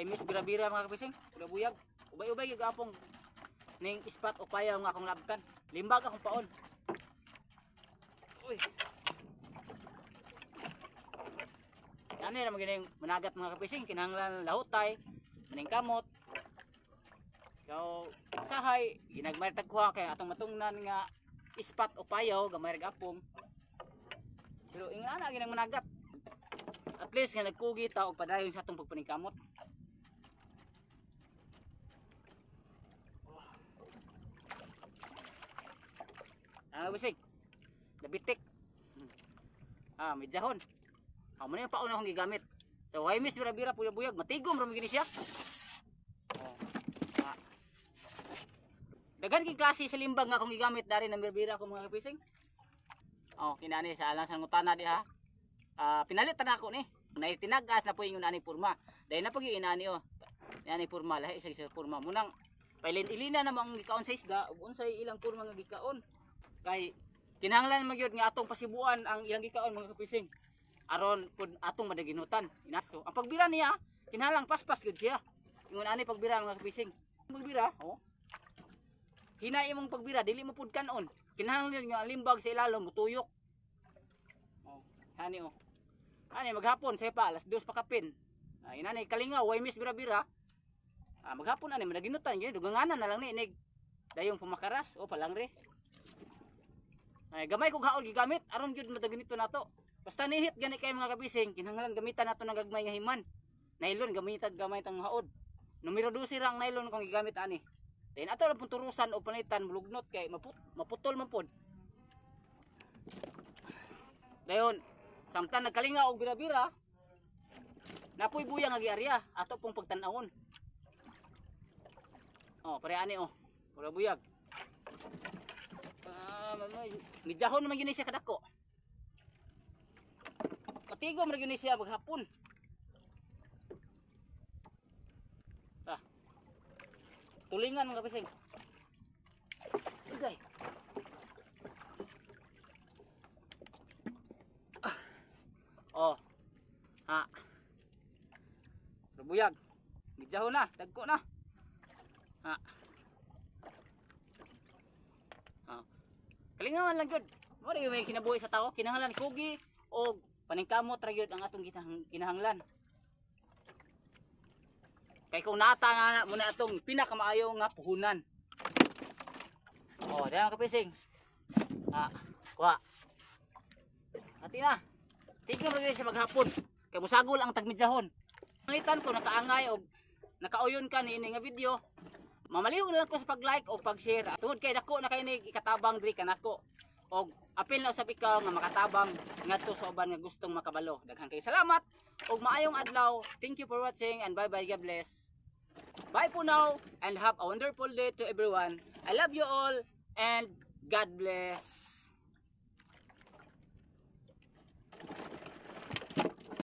Ay miss bira-bira mga kapising, buyag. Ubay-ubay gyud apong ning ispat o payaw nga akong labkan. Limbag akong paon. Uy. Ani ra magining managat mga kapising, kinahanglan lahutay, maning kamot. So, sahay ginagmay tagkuha kay atong matungnan nga ispat o payaw gamay ra apong. Pero ingana ginang managat. At least nga nagkugi ta og padayon sa atong pagpaningkamot. Bising. Dabitik. Medyahon. Amo na yung pauna akong gigamit. So, why miss bira-bira buyag matigom ra gini siya. Dagan king klase sa limbag nga akong gigamit dari na bira-bira ko mga kapising. Kinani sa alang sa ngutana di ha. Pinalit na ako ni. Nay tinagas na po yung ani purma. Dahil na pag yung inani ani purma lahi isa purma. Munang pailin-ilina namang gikaon sa isda ug unsay ilang purma nga gikaon. Kay kinahanglan magyud nga atong pasibuan ang ilang gikaon mga kapising aron pud atong madaginutan. So ang pagbira niya kinahanglan paspas gud siya. Ingon ani pagbira mga kapising. Pagbira hinay imong pagbira dili mo pud kanon. Kinahanglan nga limbag sa ilalom mutuyok. Hani ani maghapon sa pa alas 2 pa kapin. Inani kalingaw way miss bira-bira. Maghapon ani madaginutan gini duganganan na lang ni inig dayong pumakaras palangre. Ay gamay kog haon gigamit aron gyud madaginito nato. Basta nihit gani kay mga kabising kinahanglan gamitan nato ng gagmay nga himan. Nylon gamitan gamay tang haod. Numero 12 ra ang nylon kung gigamit ani. Then ato lang pun turusan o panitan mulugnot kay maputol man pod. Dayon samtang nagkalinga og bira-bira napoy buyang nga giarya ato pong pagtan-awon. Pare ani pura buyag. Midyahon naman yun siya kadako. Patigom na yun siya maghapon. Tulingan mga kapising. Igay. Buyag. Midyahon na, dagko na. Kalingawan lang gud. Mo rin may kinabuhi sa tao, kinahanglan kugi o paningkamot ra gyud ang atong kinahanglan. Kay kung nata na muna atong pinakamaayo nga puhunan. Diyan kapising. Kuha. Ati na. Tigom ra gyud siya maghapon. Kay musagol ang tagmidyahon. Pangitan ko nakaangay og nakauyon ka ni ini nga video. Mamaliw lang ko sa pag-like o pag-share. Tungod kay dako na kay ni ikatabang diri kanako. Og apil na usab ikaw nga makatabang ngadto sa uban nga gustong makabalo. Daghang kay salamat og maayong adlaw. Thank you for watching and bye-bye. God bless. Bye for now and have a wonderful day to everyone. I love you all and God bless.